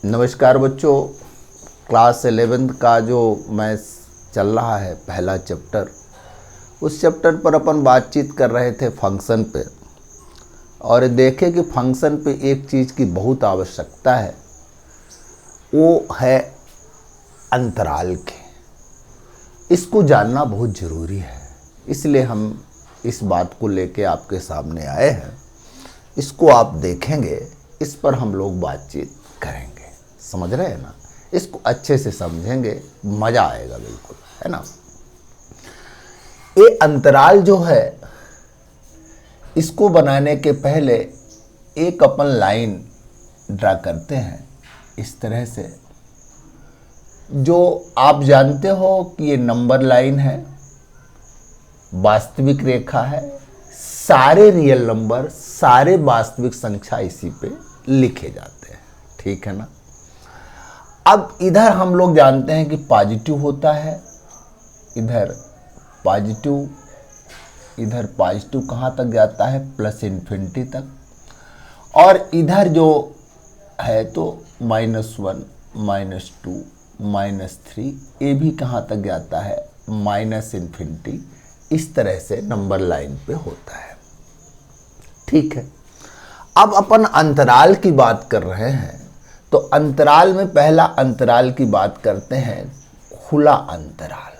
नमस्कार बच्चों, class 11th का जो मैथ्स चल रहा है पहला चैप्टर, उस चैप्टर पर अपन बातचीत कर रहे थे फंक्शन पे। और देखें कि फंक्शन पे एक चीज़ की बहुत आवश्यकता है, वो है अंतराल की। इसको जानना बहुत ज़रूरी है, इसलिए हम इस बात को लेके आपके सामने आए हैं। इसको आप देखेंगे, इस पर हम लोग बातचीत करेंगे। समझ रहे हैं ना? इसको अच्छे से समझेंगे, मज़ा आएगा बिल्कुल, है ना। ये अंतराल जो है, इसको बनाने के पहले एक अपन लाइन ड्रा करते हैं इस तरह से। जो आप जानते हो कि ये नंबर लाइन है, वास्तविक रेखा है, सारे रियल नंबर, सारे वास्तविक संख्या इसी पे लिखे जाते हैं, ठीक है ना। अब इधर हम लोग जानते हैं कि पॉजिटिव होता है, इधर पॉजिटिव कहाँ तक जाता है? प्लस इन्फिनिटी तक। और इधर जो है तो -1, -2, -3, ये भी कहाँ तक जाता है? Minus infinity. इस तरह से नंबर लाइन पे होता है, ठीक है। अब अपन अंतराल की बात कर रहे हैं, तो अंतराल में पहला अंतराल की बात करते हैं, खुला अंतराल।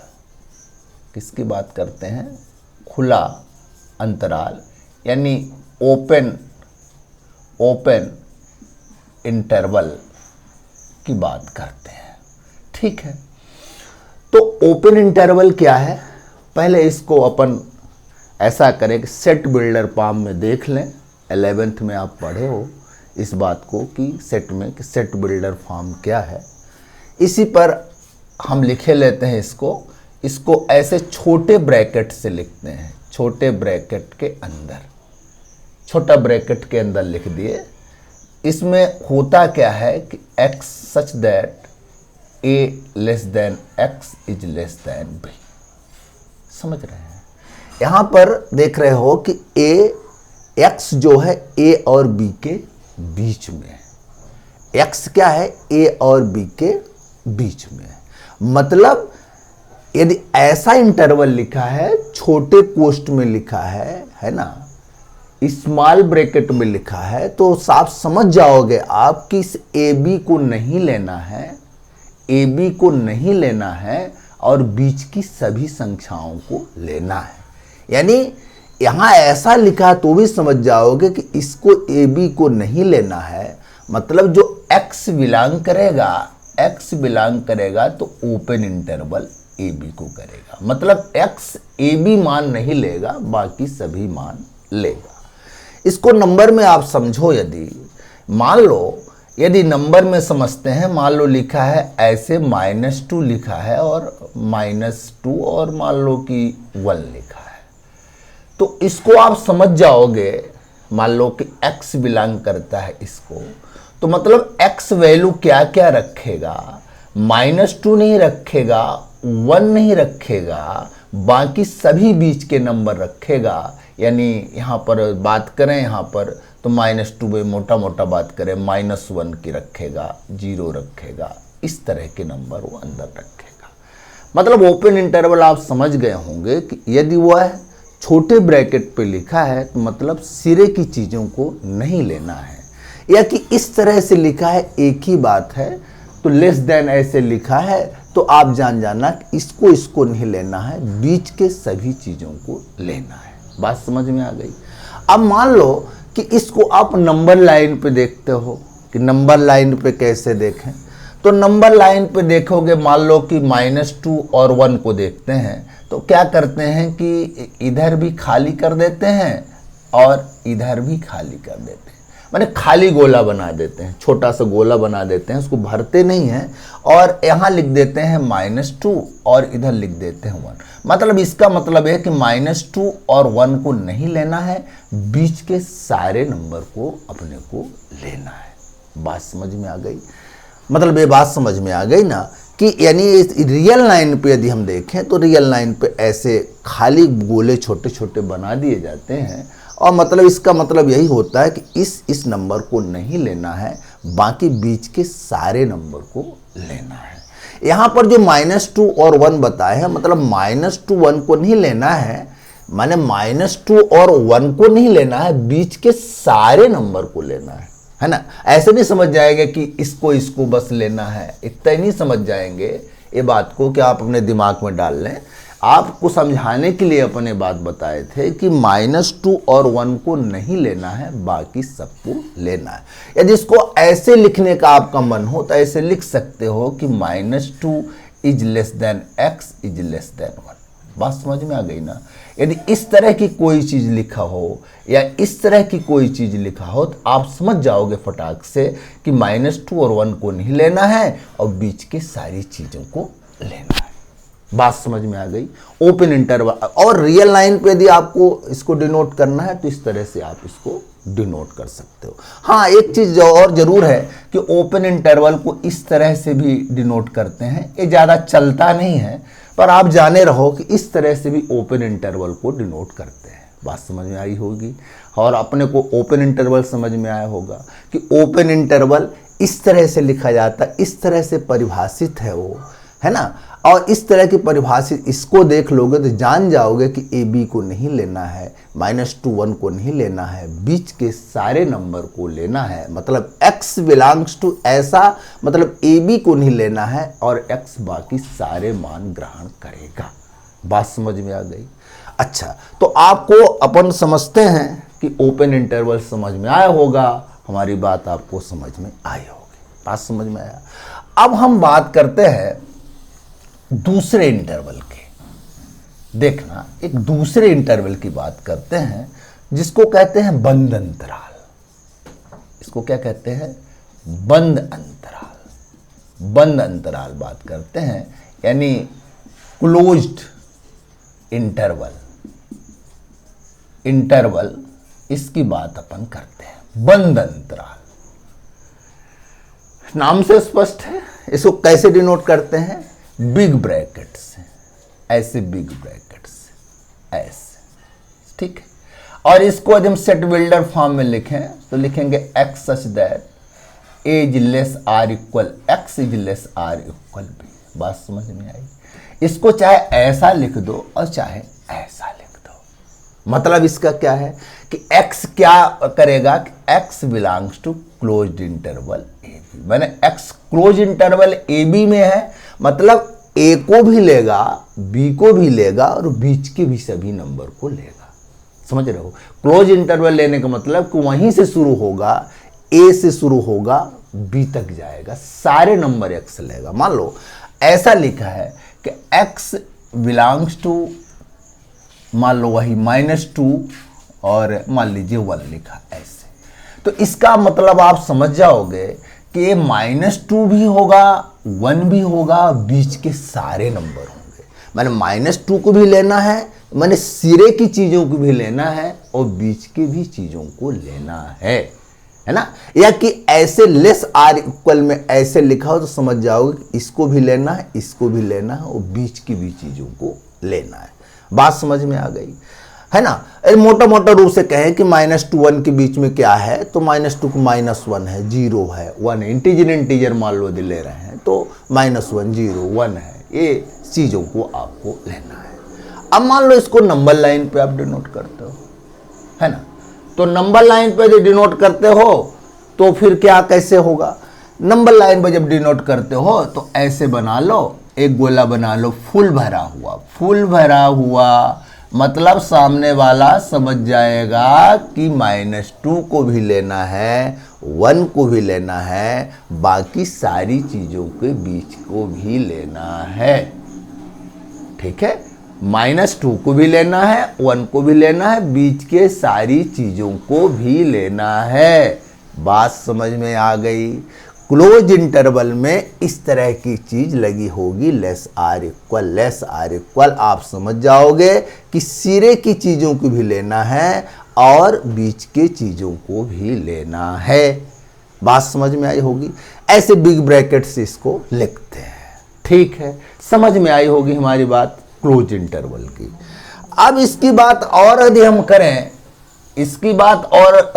किसकी बात करते हैं? खुला अंतराल, यानी ओपन इंटरवल की बात करते हैं, ठीक है। तो ओपन इंटरवल क्या है? पहले इसको अपन ऐसा करें कि सेट बिल्डर फॉर्म में देख लें। 11th में आप पढ़े हो इस बात को कि सेट बिल्डर फॉर्म क्या है। इसी पर हम लिखे लेते हैं इसको ऐसे छोटे ब्रैकेट से लिखते हैं। छोटे ब्रैकेट के अंदर, छोटा ब्रैकेट के अंदर लिख दिए। इसमें होता क्या है कि x such that a less than x is less than b। समझ रहे हैं? यहां पर देख रहे हो कि x जो है a और b के बीच में है। x क्या है? a और b के बीच में है। मतलब यदि ऐसा इंटरवल लिखा है, छोटे कोष्ठ में लिखा है ना, स्मॉल ब्रैकेट में लिखा है, तो साफ समझ जाओगे आप कि इस AB को नहीं लेना है, AB को नहीं लेना है और बीच की सभी संख्याओं को लेना है। यानी यहां ऐसा लिखा तो भी समझ जाओगे कि इसको AB को नहीं लेना है। मतलब जो x बिलोंग करेगा तो ओपन इंटरवल AB को करेगा। मतलब x AB मान नहीं लेगा, बाकी सभी मान लेगा। इसको नंबर में आप समझो। यदि मान लो, यदि नंबर में समझते हैं, मान लो लिखा है ऐसे -2 लिखा है और -2 और मान लो कि 1 लिखा है, तो इसको आप समझ जाओगे। मान लो कि x बिलोंग करता है इसको, तो मतलब x वैल्यू क्या क्या रखेगा? -2 नहीं रखेगा, 1 नहीं रखेगा, बाकी सभी बीच के नंबर रखेगा। यानी यहाँ पर बात करें, यहाँ पर तो -2 में मोटा मोटा बात करें, -1 की रखेगा, 0 रखेगा, इस तरह के नंबर वो अंदर रखेगा। मतलब ओपन इंटरवल आप समझ गए होंगे कि यदि वह छोटे ब्रैकेट पे लिखा है तो मतलब सिरे की चीज़ों को नहीं लेना है, या कि इस तरह से लिखा है एक ही बात है, तो लेस देन ऐसे लिखा है तो आप जाना कि इसको नहीं लेना है, बीच के सभी चीज़ों को लेना है। बात समझ में आ गई? अब मान लो कि इसको आप नंबर लाइन पे देखते हो कि नंबर लाइन पे कैसे देखें, तो नंबर लाइन पे देखोगे, मान लो कि -2 और 1 को देखते हैं, तो क्या करते हैं कि इधर भी खाली कर देते हैं और इधर भी खाली कर देते हैं। माने खाली गोला बना देते हैं, छोटा सा गोला बना देते हैं, उसको भरते नहीं हैं, और यहाँ लिख देते हैं -2 और इधर लिख देते हैं 1। मतलब इसका मतलब है कि -2 और 1 को नहीं लेना है, बीच के सारे नंबर को अपने को लेना है। बात समझ में आ गई? मतलब ये बात समझ में आ गई ना कि यानी रियल लाइन पे यदि हम देखें तो रियल लाइन पे ऐसे खाली गोले छोटे छोटे बना दिए जाते हैं, और मतलब इसका मतलब यही होता है कि इस नंबर को नहीं लेना है, बाकी बीच के सारे नंबर को लेना है। यहाँ पर जो -2 और 1 बताए हैं, मतलब -2 1 को नहीं लेना है, माने -2 और 1 को नहीं लेना है, बीच के सारे नंबर को लेना है ना। ऐसे नहीं समझ जाएंगे कि इसको बस लेना है, इतना ही नहीं समझ जाएंगे ये बात को कि आप अपने दिमाग में डाल लें। आपको समझाने के लिए अपने बात बताए थे कि -2 और 1 को नहीं लेना है, बाकी सबको लेना है। यदि इसको ऐसे लिखने का आपका मन हो तो ऐसे लिख सकते हो कि -2 is less than x is less then 1। बात समझ में आ गई ना। यदि इस तरह की कोई चीज लिखा हो या इस तरह की कोई चीज लिखा हो तो आप समझ जाओगे फटाक से कि -2 और 1 को नहीं लेना है और बीच के सारी चीजों को लेना है। बात समझ में आ गई। ओपन इंटरवल और रियल लाइन पे यदि आपको इसको डिनोट करना है तो इस तरह से आप इसको डिनोट कर सकते हो। हाँ, एक चीज और जरूर है कि ओपन इंटरवल को इस तरह से भी डिनोट करते हैं। ये ज्यादा चलता नहीं है, पर आप जाने रहो कि इस तरह से भी ओपन इंटरवल को डिनोट करते हैं। बात समझ में आई होगी। और अपने को ओपन इंटरवल समझ में आया होगा कि ओपन इंटरवल इस तरह से लिखा जाता है, इस तरह से परिभाषित है वो, है ना। और इस तरह की परिभाषित इसको देख लोगे तो जान जाओगे कि ए बी को नहीं लेना है, -2 1 को नहीं लेना है, बीच के सारे नंबर को लेना है। मतलब x बिलोंग्स टू ऐसा, मतलब ए बी को नहीं लेना है और x बाकी सारे मान ग्रहण करेगा। बात समझ में आ गई। अच्छा, तो आपको अपन समझते हैं कि ओपन इंटरवल समझ में आया होगा, हमारी बात आपको समझ में आई होगी। बात समझ में आया। अब हम बात करते हैं दूसरे इंटरवल के। देखना, एक दूसरे इंटरवल की बात करते हैं जिसको कहते हैं बंद अंतराल। इसको क्या कहते हैं? बंद अंतराल। बंद अंतराल बात करते हैं, यानी क्लोज्ड इंटरवल। इंटरवल इसकी बात अपन करते हैं। बंद अंतराल नाम से स्पष्ट है। इसको कैसे डिनोट करते हैं? बिग ब्रैकेट से, ऐसे बिग ब्रैकेट से, ऐसे, ठीक है। और इसको यदि हम सेट बिल्डर फॉर्म में लिखें तो लिखेंगे x such that a is less or equal x is less or equal b। बात समझ में आई। इसको चाहे ऐसा लिख दो और चाहे ऐसा लिख दो। मतलब इसका क्या है कि x क्या करेगा कि x belongs to closed interval a b. मैंने x close interval a b में है, मतलब a को भी लेगा, b को भी लेगा और बीच के भी सभी नंबर को लेगा। समझ रहे हो? क्लोज इंटरवल लेने का मतलब कि वहीं से शुरू होगा, a से शुरू होगा, b तक जाएगा, सारे नंबर x लेगा। मान लो ऐसा लिखा है कि x बिलोंग्स टू, मान लो वही -2 और मान लीजिए 1 लिखा ऐसे। तो इसका मतलब आप समझ जाओगे कि ये -2 भी होगा, 1 भी होगा, बीच के सारे नंबर होंगे। मैंने -2 को भी लेना है, मैंने सिरे की चीज़ों को भी लेना है और बीच के भी चीज़ों को लेना है ना। या कि ऐसे लेस आर इक्वल में ऐसे लिखा हो तो समझ जाओगे कि इसको भी लेना है, इसको भी लेना है और बीच की भी चीज़ों को लेना है। बात समझ में आ गई, है ना। मोटा मोटा रूप से कहें कि -2 1 के बीच में क्या है, तो -2 को -1 है, 0 है, 1 है। इंटीजर मान लो यदि ले रहे हैं तो -1 0 1 है। ये चीज़ों को आपको लेना है। अब मान लो इसको नंबर लाइन पे आप डिनोट करते हो, है ना। तो नंबर लाइन पे जब डिनोट करते हो तो फिर क्या कैसे होगा? नंबर लाइन पे जब डिनोट करते हो तो ऐसे बना लो, एक गोला बना लो फुल भरा हुआ। फुल भरा हुआ मतलब सामने वाला समझ जाएगा कि -2 को भी लेना है, 1 को भी लेना है, बाकी सारी चीज़ों के बीच को भी लेना है। ठीक है, -2 को भी लेना है, 1 को भी लेना है, बीच के सारी चीज़ों को भी लेना है। बात समझ में आ गई। क्लोज इंटरवल में इस तरह की चीज लगी होगी, लेस आर इक्वल। आप समझ जाओगे कि सिरे की चीजों को भी लेना है और बीच के चीजों को भी लेना है। बात समझ में आई होगी। ऐसे बिग ब्रैकेट से इसको लिखते हैं। ठीक है, समझ में आई होगी हमारी बात क्लोज इंटरवल की। अब इसकी बात और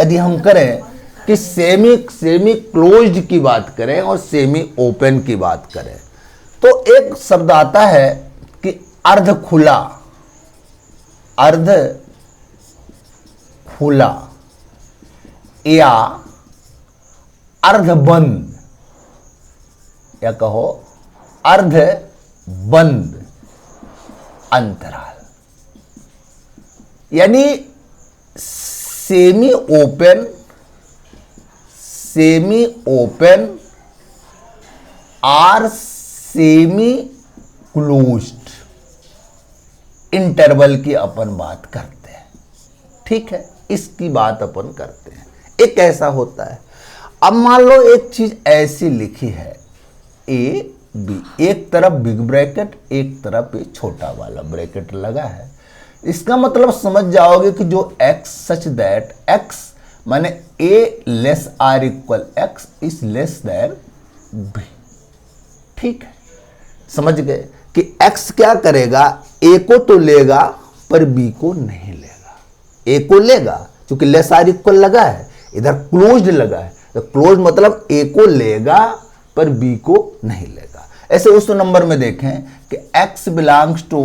यदि हम करें, कि सेमी क्लोज्ड की बात करें और सेमी ओपन की बात करें तो एक शब्द आता है कि अर्ध खुला या अर्ध बंद, या कहो अर्ध बंद अंतराल, यानी सेमी ओपन और सेमी क्लोज्ड इंटरवल की अपन बात करते हैं। ठीक है, इसकी बात अपन करते हैं। एक ऐसा होता है, अब मान लो एक चीज ऐसी लिखी है ए बी, एक तरफ बिग ब्रैकेट एक तरफ ये छोटा वाला ब्रैकेट लगा है। इसका मतलब समझ जाओगे कि जो x सच दैट x माने a less or equal x is less than b। ठीक है, समझ गए कि x क्या करेगा, a को तो लेगा पर b को नहीं लेगा। a को लेगा क्योंकि लेस आर इक्वल लगा है, इधर क्लोज्ड लगा है, तो क्लोज मतलब a को लेगा पर b को नहीं लेगा। ऐसे उस नंबर में देखें कि x बिलोंग्स टू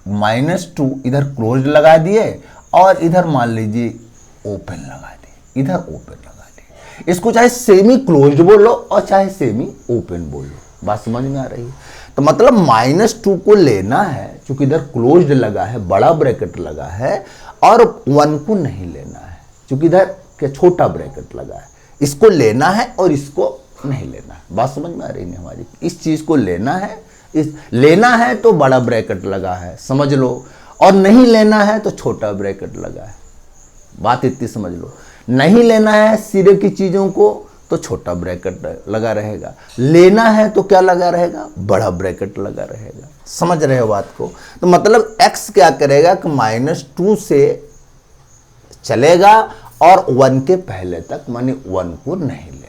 -2 इधर क्लोज्ड लगा दिए और इधर मान लीजिए ओपन लगा दिए, इधर ओपन लगा दिए। इसको चाहे सेमी क्लोज्ड बोलो और चाहे सेमी ओपन बोलो, बात समझ में आ रही है। तो मतलब -2 को लेना है क्योंकि इधर क्लोज्ड लगा है, बड़ा ब्रैकेट लगा है, और 1 को नहीं लेना है क्योंकि इधर क्या छोटा ब्रैकेट लगा है। इसको लेना है और इसको नहीं लेना है, बात समझ में आ रही है हमारी। इस चीज को लेना है तो बड़ा ब्रैकेट लगा है, समझ लो, और नहीं लेना है तो छोटा ब्रैकेट लगा है, बात इतनी समझ लो। नहीं लेना है सिरे की चीजों को तो छोटा ब्रैकेट लगा रहेगा, लेना है तो क्या लगा रहेगा, बड़ा ब्रैकेट लगा रहेगा। समझ रहे हो बात को। तो मतलब x क्या करेगा कि -2 से चलेगा और 1 के पहले तक माने 1 को नहीं लेगा।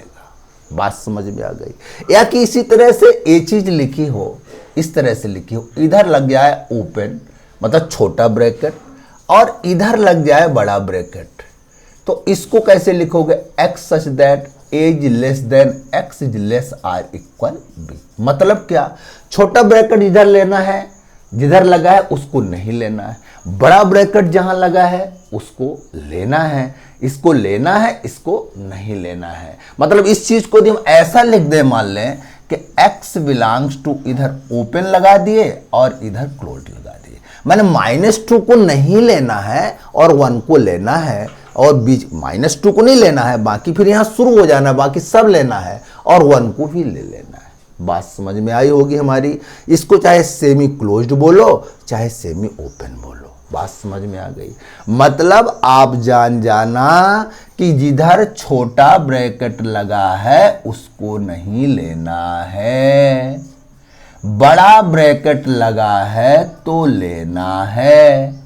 बात समझ में आ गई। या कि इसी तरह से ये चीज लिखी हो, इस तरह से लिखी हो, इधर लग जाए ओपन मतलब छोटा ब्रैकेट और इधर लग जाए बड़ा ब्रैकेट, तो इसको कैसे लिखोगे, x such that a is less than x is less or equal b। मतलब क्या, छोटा ब्रैकेट इधर लेना है, जिधर लगा है उसको नहीं लेना है, बड़ा ब्रैकेट जहां लगा है उसको लेना है, इसको लेना है, इसको नहीं लेना है। मतलब इस चीज को हम ऐसा लिख दे, मान लें कि x बिलोंग्स टू, इधर ओपन लगा दिए और इधर क्लोज लगा दिए, मैंने -2 को नहीं लेना है और 1 को लेना है, और बीच -2 को नहीं लेना है, बाकी फिर यहां शुरू हो जाना, बाकी सब लेना है, और 1 को भी ले लेना है। बात समझ में आई होगी हमारी। इसको चाहे सेमी क्लोज्ड बोलो चाहे सेमी ओपन बोलो, बात समझ में आ गई। मतलब आप जान जाना कि जिधर छोटा ब्रैकेट लगा है उसको नहीं लेना है, बड़ा ब्रैकेट लगा है तो लेना है।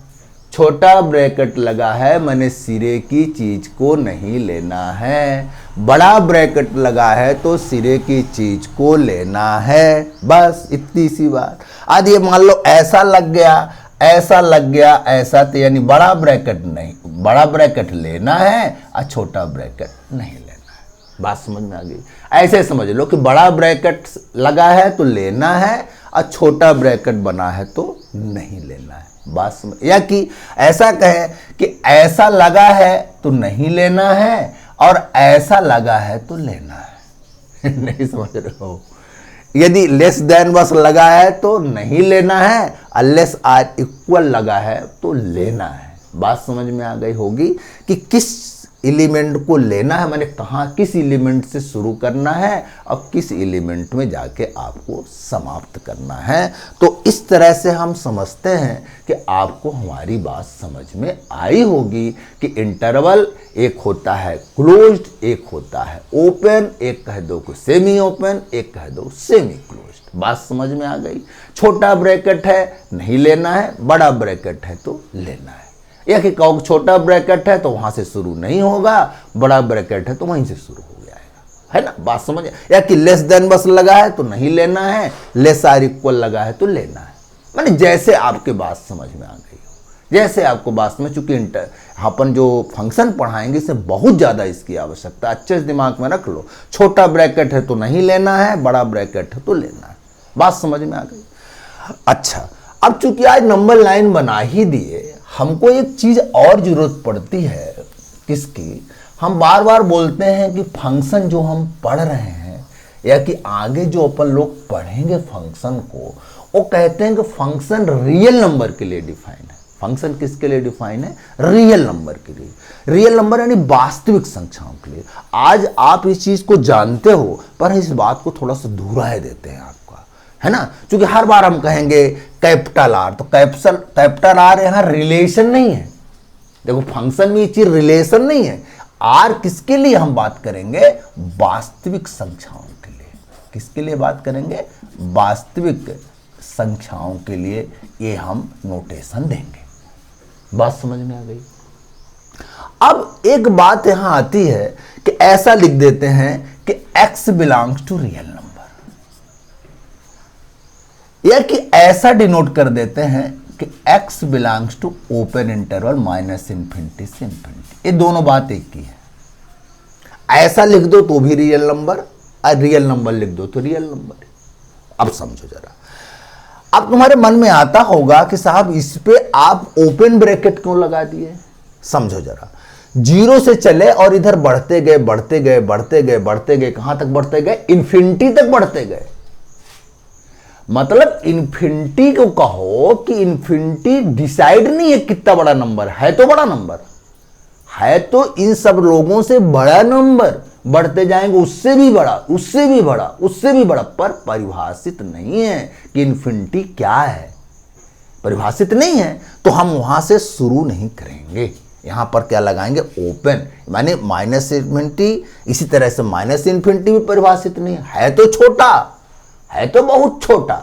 छोटा ब्रैकेट लगा है माने सिरे की चीज को नहीं लेना है, बड़ा ब्रैकेट लगा है तो सिरे की चीज को लेना है। बस इतनी सी बात। आज ये मान लो ऐसा लग गया, ऐसा तो यानी बड़ा ब्रैकेट नहीं, बड़ा ब्रैकेट लेना है और छोटा ब्रैकेट नहीं लेना है। बात समझ में आ गई। ऐसे समझ लो कि बड़ा ब्रैकेट लगा है तो लेना है और छोटा ब्रैकेट बना है तो नहीं लेना है। बात समझ, या कि ऐसा कहें कि ऐसा लगा है तो नहीं लेना है और ऐसा लगा है तो लेना है। नहीं समझ रहे हो। यदि लेस देन बस लगा है तो नहीं लेना है और लेस आर इक्वल लगा है तो लेना है। बात समझ में आ गई होगी कि किस एलिमेंट को लेना है, मैंने कहा किस एलिमेंट से शुरू करना है और किस एलिमेंट में जाके आपको समाप्त करना है। तो इस तरह से हम समझते हैं कि आपको हमारी बात समझ में आई होगी कि इंटरवल एक होता है क्लोज्ड, एक होता है ओपन, एक कह दो को सेमी ओपन, एक कह दो सेमी क्लोज्ड। बात समझ में आ गई। छोटा ब्रैकेट है नहीं लेना है, बड़ा ब्रैकेट है तो लेना है। या कि छोटा ब्रैकेट है तो वहां से शुरू नहीं होगा, बड़ा ब्रैकेट है तो वहीं से शुरू हो जाएगा, है ना। बात समझ। या कि लेस देन बस लगा है तो नहीं लेना है, लेस आर इक्वल लगा है तो लेना है। माने जैसे आपके बात समझ में आ गई हो। जैसे आपको वास्तव में चूंकि अपन जो फंक्शन पढ़ाएंगे इससे बहुत ज़्यादा इसकी आवश्यकता, अच्छे से दिमाग में रख लो। छोटा ब्रैकेट है तो नहीं लेना है, बड़ा ब्रैकेट है तो लेना है। बात समझ में आ गई? अच्छा, अब चूंकि आज नंबर लाइन बना ही दिए, हमको एक चीज़ और जरूरत पड़ती है। किसकी? हम बार बार बोलते हैं कि फंक्शन जो हम पढ़ रहे हैं या कि आगे जो अपन लोग पढ़ेंगे फंक्शन को, वो कहते हैं कि फंक्शन रियल नंबर के लिए डिफाइन है। फंक्शन किसके लिए डिफाइन है? रियल नंबर के लिए। रियल नंबर यानी वास्तविक संख्याओं के लिए। आज आप इस चीज को जानते हो, पर इस बात को थोड़ा सा दोहराए देते हैं आपका, है ना? क्योंकि हर बार हम कहेंगे कैपिटल आर, तो कैपिटल आर यहाँ रिलेशन नहीं है। देखो फंक्शन में ये चीज रिलेशन नहीं है। आर किसके लिए हम बात करेंगे? वास्तविक संख्याओं के लिए। किसके लिए बात करेंगे? वास्तविक संख्याओं के लिए ये हम नोटेशन देंगे। बात समझ में आ गई? अब एक बात यहां आती है कि ऐसा लिख देते हैं कि x belongs to real number, या कि ऐसा डिनोट कर देते हैं कि x belongs to open interval minus infinity से इन्फिनिटी। ये दोनों बात एक ही है। ऐसा लिख दो तो भी रियल नंबर, और रियल नंबर लिख दो तो रियल नंबर। अब समझो जरा, अब तुम्हारे मन में आता होगा कि साहब इस पे आप ओपन ब्रैकेट क्यों लगा दिए? समझो जरा, 0 से चले और इधर बढ़ते गए बढ़ते गए बढ़ते गए बढ़ते गए, कहां तक बढ़ते गए? इन्फिनिटी तक बढ़ते गए। मतलब इन्फिनिटी को कहो कि इन्फिनिटी डिसाइड नहीं है कितना बड़ा नंबर है, तो बड़ा नंबर है, तो इन सब लोगों से बड़ा नंबर, बढ़ते जाएंगे उससे भी बड़ा, उससे भी बड़ा, उससे भी बड़ा, पर परिभाषित नहीं है कि इन्फिनिटी क्या है। परिभाषित नहीं है तो हम वहां से शुरू नहीं करेंगे। यहां पर क्या लगाएंगे? ओपन, माने माइनस इन्फिनिटी। इसी तरह से माइनस इन्फिनिटी भी परिभाषित नहीं है, तो छोटा है, तो बहुत छोटा,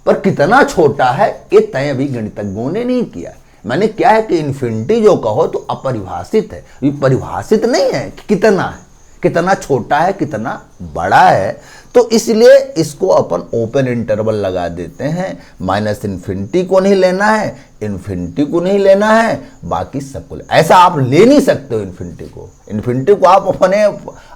पर कितना छोटा है ये तय अभी गणितज्ञों ने नहीं किया। मैंने क्या है कि इन्फिनिटी जो कहो तो अपरिभाषित है, ये परिभाषित नहीं है कि कितना है, कितना छोटा है, कितना बड़ा है। तो इसलिए इसको अपन ओपन इंटरवल लगा देते हैं। माइनस इन्फिनिटी को नहीं लेना है, इन्फिनिटी को नहीं लेना है, बाकी सबको ऐसा आप ले नहीं सकते हो। इन्फिनिटी को आप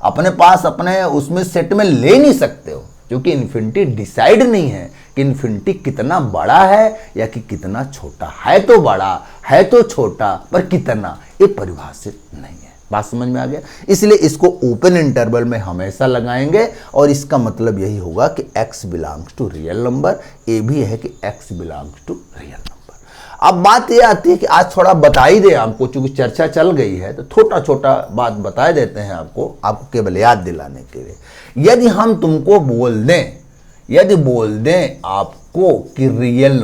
अपने पास अपने उसमें सेट में ले नहीं सकते हो, क्योंकि इन्फिनिटी डिसाइड नहीं है कि इन्फिनिटी कितना बड़ा है या कि कितना छोटा है। तो बड़ा है, तो छोटा, पर कितना ये परिभाषित नहीं है। बात समझ में आ गया? इसलिए इसको ओपन इंटरवल में हमेशा लगाएंगे, और इसका मतलब यही होगा कि x belongs to real number. ये भी है कि x belongs to real number. अब बात ये आती है कि आज थोड़ा बता ही दे आपको, चूंकि चर्चा चल गई है तो छोटा छोटा बात बता देते हैं आपको केवल याद दिलाने के लिए। यदि हम तुमको बोल दें, यदि बोल दें आपको कि रियल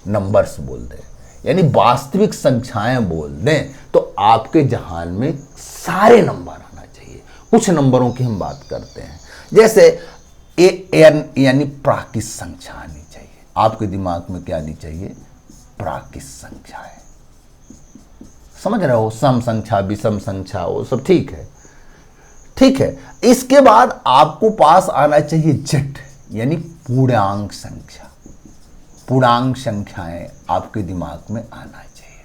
नंबर्स बोल दें, यानी वास्तविक संख्याएं बोल दें, तो आपके जहान में सारे नंबर आना चाहिए। कुछ नंबरों की हम बात करते हैं, जैसे एन यानी प्राकृत संख्या आनी चाहिए। आपके दिमाग में क्या आनी चाहिए? प्राकृत संख्याएं। समझ रहे हो? सम संख्या, विषम संख्या, वो सब ठीक है, ठीक है। इसके बाद आपको पास आना चाहिए जेड यानी पूर्णांक संख्या। पूर्णांक संख्याएं आपके दिमाग में आना चाहिए।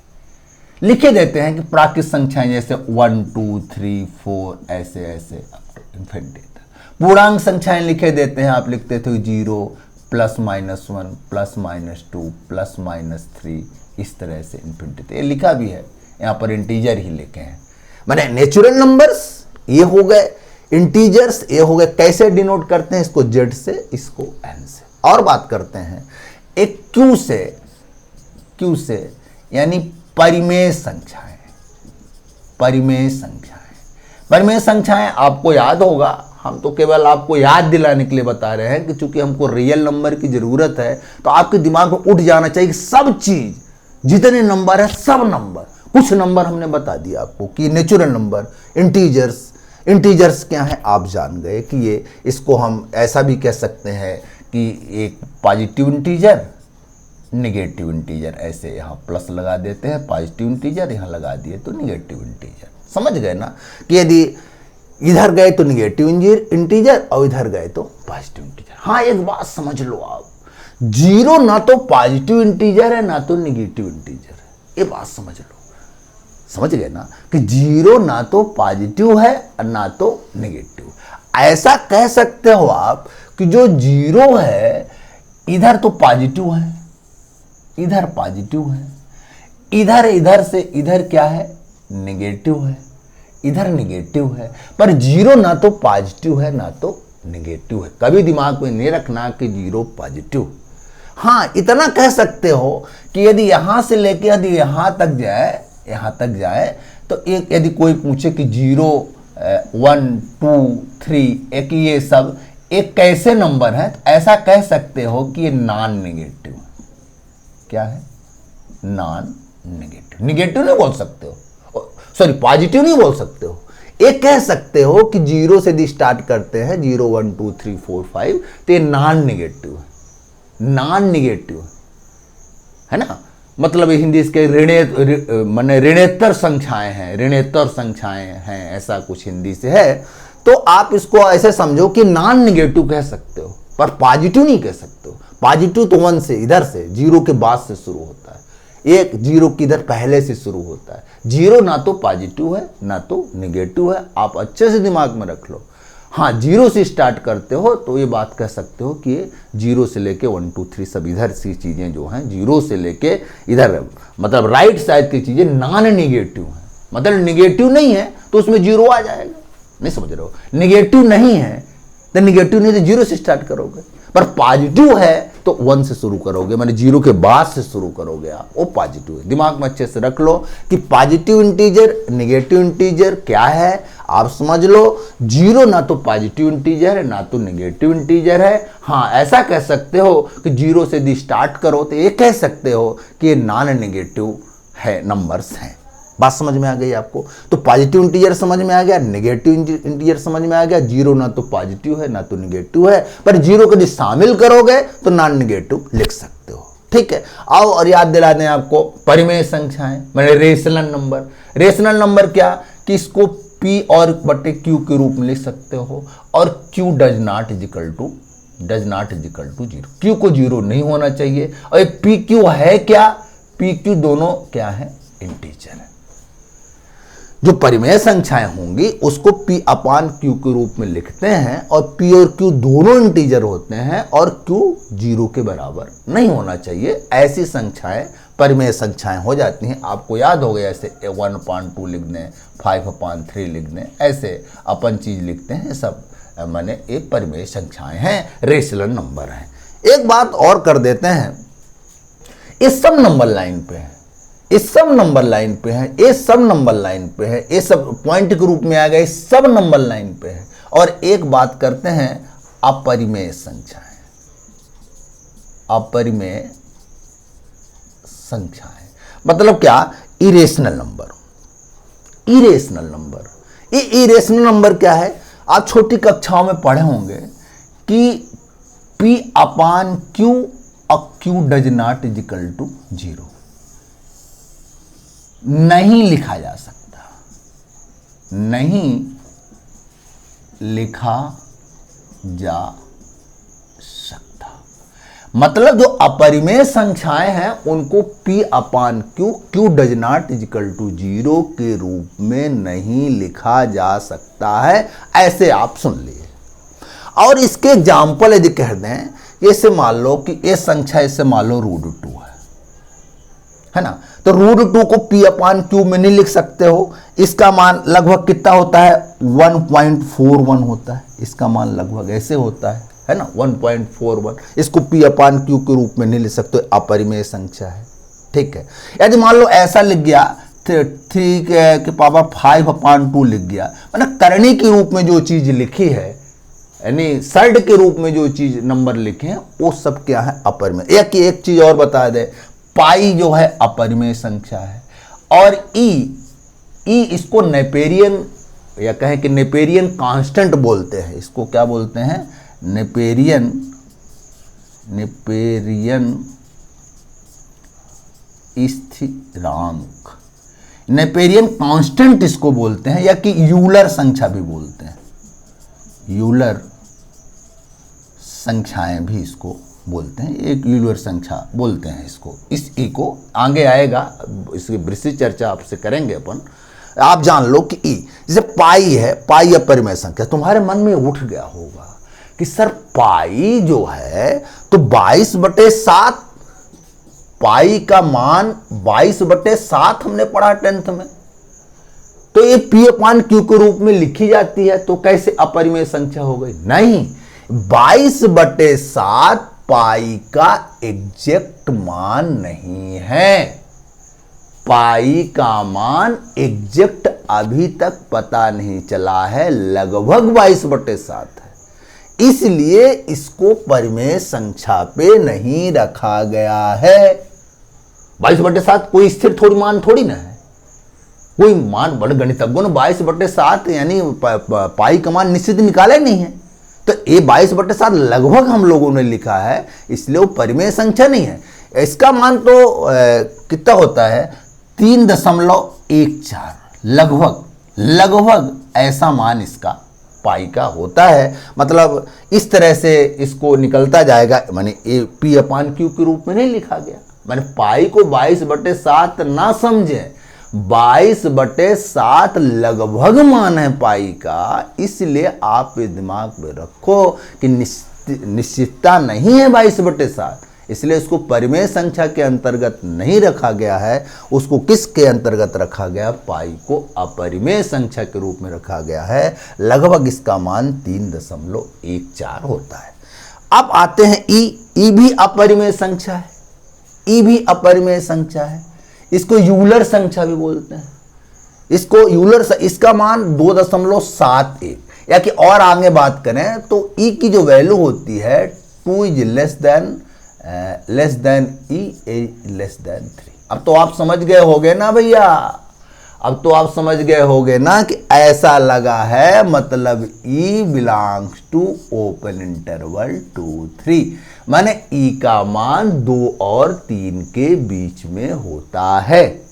लिखे देते हैं कि प्राकृत संख्याएं जैसे 1 2 3 4 ऐसे ऐसे इन्फिनिटी तक। पूर्णांक संख्याएं लिखे देते हैं, आप लिखते थे 0 +-1 +-2 +-3, इस तरह से इन्फिनिटी। ये लिखा भी है यहाँ पर, इंटीजर ही लिखे हैं। माने नेचुरल नंबर्स ये हो गए, इंटीजर्स ये हो गए। कैसे डिनोट करते हैं? इसको जेड से, इसको एन से। और बात करते हैं एक क्यू से यानी परिमेय संख्याएं। परिमेय संख्याएं आपको याद होगा, हम तो केवल आपको याद दिलाने के लिए बता रहे हैं कि चूंकि हमको रियल नंबर की जरूरत है, तो आपके दिमाग में उठ जाना चाहिए कि सब चीज जितने नंबर है सब नंबर। कुछ नंबर हमने बता दिया आपको कि नेचुरल नंबर, इंटीजर्स क्या है आप जान गए कि ये, इसको हम ऐसा भी कह सकते हैं कि एक पॉजिटिव इंटीजर, नेगेटिव इंटीजर, ऐसे यहाँ प्लस लगा देते हैं, पॉजिटिव इंटीजर यहाँ लगा दिए तो नेगेटिव इंटीजर। समझ गए ना कि यदि इधर गए तो नेगेटिव इंटीजर और इधर गए तो पॉजिटिव इंटीजर। हाँ, एक बात समझ लो आप, जीरो ना तो पॉजिटिव इंटीजर है ना तो निगेटिव इंटीजर है। ये बात समझ लो, समझ गए ना कि जीरो ना तो पॉजिटिव है और ना तो निगेटिव। ऐसा कह सकते हो आप कि जो जीरो है इधर तो पॉजिटिव है, इधर पॉजिटिव है, इधर से इधर क्या है, निगेटिव है, इधर निगेटिव है। पर जीरो ना तो पॉजिटिव है ना तो निगेटिव है। कभी दिमाग में नहीं रखना कि जीरो पॉजिटिव। हाँ, इतना कह सकते हो कि यदि यहां से लेके यदि यहां तक जाए तो एक यदि कोई पूछे कि 0 1 2 3 एक ये सब एक कैसे नंबर है, तो ऐसा कह सकते हो कि ये नॉन नेगेटिव है। क्या है? Non negative. निगेटिव नहीं बोल सकते हो, सॉरी पॉजिटिव नहीं बोल सकते हो। एक कह सकते हो कि 0 से यदि स्टार्ट करते हैं 0 1 2 3 4 5 तो ये नॉन नेगेटिव है, नॉन नेगेटिव है ना। मतलब हिंदी इसके ऋणेतर संख्याएं हैं, ऋणेतर संख्याएं हैं, ऐसा कुछ हिंदी से है। तो आप इसको ऐसे समझो कि नॉन नेगेटिव कह सकते हो पर पॉजिटिव नहीं कह सकते हो। पॉजिटिव तो 1 से इधर से, 0 के बाद से शुरू होता है, एक 0 की इधर पहले से शुरू होता है। जीरो ना तो पॉजिटिव है ना तो निगेटिव है, आप अच्छे से दिमाग में रख लो। हाँ, 0 से स्टार्ट करते हो तो ये बात कह सकते हो कि ये 0 से लेके 1 2 3 सब इधर सी चीज़ें जो हैं 0 से लेके इधर मतलब राइट साइड की चीज़ें नॉन निगेटिव हैं। मतलब निगेटिव नहीं है तो उसमें 0 आ जाएगा, नहीं समझ रहे हो। निगेटिव नहीं है तो निगेटिव नहीं तो 0 से स्टार्ट करोगे, पर पॉजिटिव है तो 1 से शुरू करोगे, माने 0 के बाद से शुरू करोगे आप, वो पॉजिटिव है। दिमाग में अच्छे से रख लो कि पॉजिटिव इंटीजर निगेटिव इंटीजर क्या है, आप समझ लो। 0 ना तो पॉजिटिव इंटीजर है ना तो निगेटिव इंटीजर है। हाँ, ऐसा कह सकते हो कि 0 से यदि स्टार्ट करो तो ये कह सकते हो कि ये नॉन निगेटिव है, नंबर्स हैं। बात समझ में आ गई आपको? तो पॉजिटिव इंटीजर समझ में आ गया, नेगेटिव इंटीजर समझ में आ गया। 0 ना तो पॉजिटिव है ना तो निगेटिव है, पर 0 को यदि शामिल करोगे तो नॉन निगेटिव लिख सकते हो। ठीक है, आओ और याद दिला दें आपको परिमेय संख्याएं, मैंने रेशनल नंबर। रेशनल नंबर क्या कि इसको P और बटे Q के रूप में लिख सकते हो, और Q does not equal to 0। Q को 0 नहीं होना चाहिए। और P Q है क्या? P Q दोनों क्या है? इंटीजर है। जो परिमेय संख्याएं होंगी उसको P अपान Q के रूप में लिखते हैं, और P और Q दोनों इंटीजर होते हैं, और Q 0 के बराबर नहीं होना चाहिए। ऐसी संख्याएं परिमेय संख्याएं हो जाती हैं। आपको याद हो गया, ऐसे 1/2 लिख दें, 5/3 लिख दें, ऐसे अपन चीज लिखते हैं, सब माने एक परिमेय संख्याएं हैं, रेशनल नंबर हैं। एक बात और कर देते हैं, इस सब नंबर लाइन पे है, इस सब नंबर लाइन पे है, ये सब नंबर लाइन पे है, ये सब पॉइंट के रूप में आ गए, सब नंबर लाइन पे है। और एक बात करते हैं अपरिमेय संख्याएं, अपरिमेय संख्याएं मतलब क्या? Irrational number. इरेशनल नंबर, ये इरेशनल नंबर क्या है? आप छोटी कक्षाओं में पढ़े होंगे कि P अपान Q और Q does not equal to 0 नहीं लिखा जा सकता, नहीं लिखा जा सकता। मतलब जो अपरिमेय संख्याएं हैं उनको P upon Q does not equal to 0 के रूप में नहीं लिखा जा सकता है, ऐसे आप सुन लिए। और इसके एग्जाम्पल यदि कह दें, जैसे मान लो कि ये संख्या इससे मान लो √2 है ना, तो √2 को P अपान Q में नहीं लिख सकते हो। इसका मान लगभग कितना होता है? 1.41 होता है। इसका मान लगभग ऐसे होता है ना, 1.41। इसको P अपान Q के रूप में नहीं लिख सकते, अपरिमेय संख्या है। ठीक है, यदि मान लो ऐसा लिख गया 3 के पावर 5/2 लिख गया, मतलब करणी के रूप में जो चीज लिखी है, यानी सर्ड के रूप में जो चीज नंबर लिखे हैं, वो सब क्या है? अपरिमेय। एक चीज और बता दे, पाई जो है अपरिमेय संख्या है, और ई इसको नेपेरियन या कहें कि नेपेरियन कांस्टेंट बोलते हैं। इसको क्या बोलते हैं? नेपेरियन स्थिरांक, नेपेरियन कांस्टेंट इसको बोलते हैं, या कि यूलर संख्या भी बोलते हैं। यूलर संख्याएं भी इसको बोलते हैं, एक यूलर संख्या बोलते हैं इसको। इस ई को आगे आएगा, इसकी विस्तृत चर्चा आपसे करेंगे अपन। आप जान लो कि ई जैसे पाई है, पाई अपरिमेय संख्या। तुम्हारे मन में उठ गया होगा कि सर पाई जो है तो 22/7, पाई का मान 22/7 हमने पढ़ा 10th में, तो ये P/Q के रूप में लिखी जाती है, तो कैसे अपरिमेय संख्या हो गई? नहीं, 22/7 पाई का एग्जैक्ट मान नहीं है। पाई का मान एग्जैक्ट अभी तक पता नहीं चला है, लगभग 22/7 है, इसलिए इसको परिमेय संख्या पे नहीं रखा गया है। 22/7 कोई स्थिर थोड़ी मान थोड़ी ना है, कोई मान। बड़े गणितज्ञों ने 22/7 यानी पाई का मान निश्चित निकाला नहीं है, तो ये 22/7 लगभग हम लोगों ने लिखा है, इसलिए वो परिमेय संख्या नहीं है। इसका मान तो कितना होता है? 3.14, लगभग ऐसा मान इसका पाई का होता है। मतलब इस तरह से इसको निकलता जाएगा, माने ए P/Q के रूप में नहीं लिखा गया। माने पाई को 22/7 ना समझे, 22/7 लगभग मान है पाई का, इसलिए आप ये दिमाग में रखो कि निश्चितता नहीं है 22/7, इसलिए इसको परिमेय संख्या के अंतर्गत नहीं रखा गया है। उसको किसके अंतर्गत रखा गया? पाई को अपरिमेय संख्या के रूप में रखा गया है। लगभग इसका मान 3.14 होता है। अब आते हैं ई भी अपरिमेय संख्या है, ई भी अपरिमेय संख्या है। इसको यूलर संख्या भी बोलते हैं। इसको यूलर, इसका मान 2.71, या कि और आगे बात करें तो ई की जो वैल्यू होती है 2 is less then E less than 3। अब तो आप समझ गए होगे ना भैया, अब तो आप समझ गए होगे ना कि ऐसा लगा है, मतलब ई बिलोंग्स टू ओपन इंटरवल 2, 3, माने ई का मान 2 और 3 के बीच में होता है।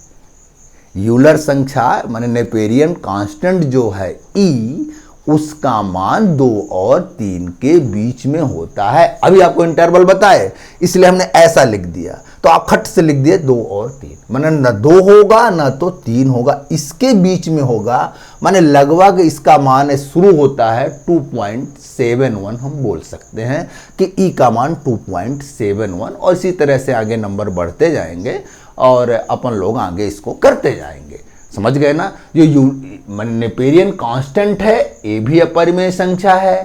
यूलर संख्या माने नेपेरियन कांस्टेंट जो है ई, उसका मान 2 और 3 के बीच में होता है। अभी आपको इंटरवल बताए इसलिए हमने ऐसा लिख दिया, तो आप खट से लिख दिए 2 और 3, माने न 2 होगा ना तो 3 होगा, इसके बीच में होगा। माने लगभग इसका मान शुरू होता है 2.71, हम बोल सकते हैं कि ई का मान 2.71, और इसी तरह से आगे नंबर बढ़ते जाएंगे और अपन लोग आगे इसको करते जाएंगे। समझ गए ना? जो नेपेरियन कांस्टेंट है ये भी अपरिमेय संख्या है,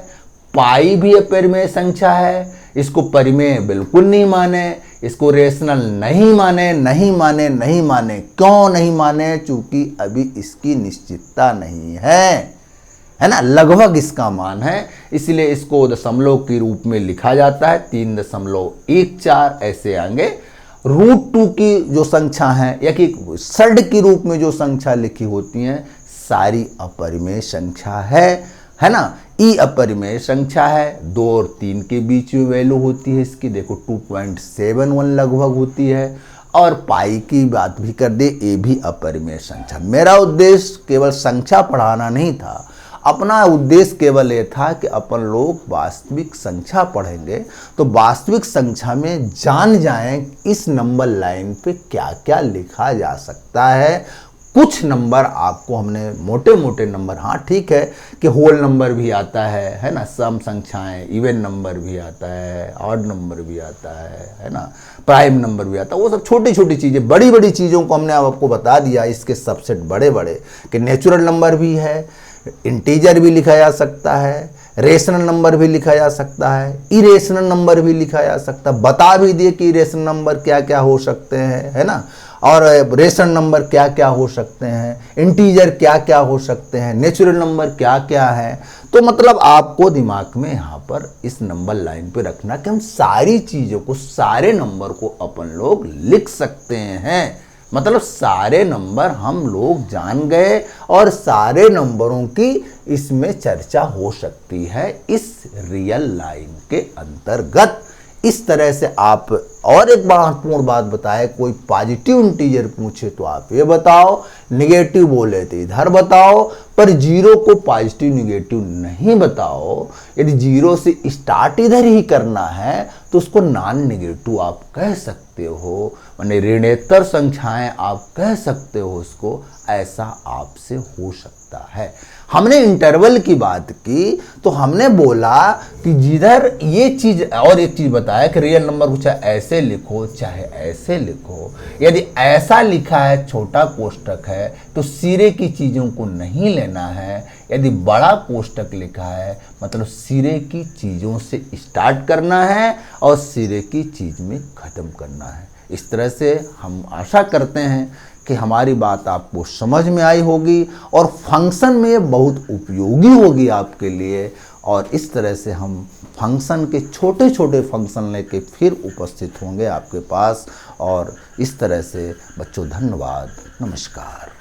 पाई भी अपरिमेय संख्या है। इसको परिमेय बिल्कुल नहीं माने, इसको रेशनल नहीं माने, नहीं माने, नहीं माने। क्यों नहीं माने? चूंकि अभी इसकी निश्चितता नहीं है ना, लगभग इसका मान है, इसलिए इसको दशमलव के रूप में लिखा जाता है 3.14। ऐसे आगे √2 की जो संख्या है या कि षड के रूप में जो संख्या लिखी होती हैं सारी अपरिमेय संख्या है ना। ई अपरिमेय संख्या है, 2 और 3 के बीच में वैल्यू होती है इसकी, देखो 2.71 लगभग होती है। और पाई की बात भी कर दे, ये भी अपरिमेय संख्या। मेरा उद्देश्य केवल संख्या पढ़ाना नहीं था, अपना उद्देश्य केवल ये था कि अपन लोग वास्तविक संख्या पढ़ेंगे तो वास्तविक संख्या में जान जाएं इस नंबर लाइन पे क्या क्या लिखा जा सकता है। कुछ नंबर आपको हमने मोटे मोटे नंबर, हाँ ठीक है कि होल नंबर भी आता है ना, सम संख्याएं, इवन नंबर भी आता है, ऑड नंबर भी आता है ना, प्राइम नंबर भी आता है, वो सब छोटी छोटी चीज़ें। बड़ी बड़ी चीज़ों को हमने आपको बता दिया, इसके सबसेट बड़े बड़े कि नेचुरल नंबर भी है, इंटीजर भी लिखा जा सकता है, रेशनल नंबर भी लिखा जा सकता है, इरेशनल नंबर भी लिखा जा सकता है। बता भी दिए कि इरेशनल नंबर क्या क्या हो सकते हैं, है ना, और रेशनल नंबर क्या क्या हो सकते हैं, इंटीजर क्या क्या हो सकते हैं, नेचुरल नंबर क्या क्या है। तो मतलब आपको दिमाग में यहाँ पर इस नंबर लाइन पे रखना कि हम सारी चीज़ों को, सारे नंबर को अपन लोग लिख सकते हैं। मतलब सारे नंबर हम लोग जान गए और सारे नंबरों की इसमें चर्चा हो सकती है इस रियल लाइन के अंतर्गत। इस तरह से आप, और एक महत्वपूर्ण बात बताए, कोई पॉजिटिव इंटीजर पूछे तो आप ये बताओ, निगेटिव बोले तो इधर बताओ, पर जीरो को पॉजिटिव निगेटिव नहीं बताओ। यदि जीरो से स्टार्ट इधर ही करना है तो उसको नॉन निगेटिव आप कह सकते हो, माने ऋणेतर संख्याएं आप कह सकते हो उसको, ऐसा आपसे हो सकता है। हमने इंटरवल की बात की तो हमने बोला कि जिधर ये चीज, और एक चीज बताया कि रियल नंबर को चाहे ऐसे लिखो चाहे ऐसे लिखो, यदि ऐसा लिखा है छोटा कोष्टक है तो सिरे की चीजों को नहीं लेना है, यदि बड़ा कोष्टक लिखा है मतलब सिरे की चीजों से स्टार्ट करना है और सिरे की चीज में खत्म करना है। इस तरह से हम आशा करते हैं कि हमारी बात आपको समझ में आई होगी और फंक्शन में ये बहुत उपयोगी होगी आपके लिए। और इस तरह से हम फंक्शन के छोटे छोटे फंक्शन लेके फिर उपस्थित होंगे आपके पास। और इस तरह से बच्चों धन्यवाद, नमस्कार।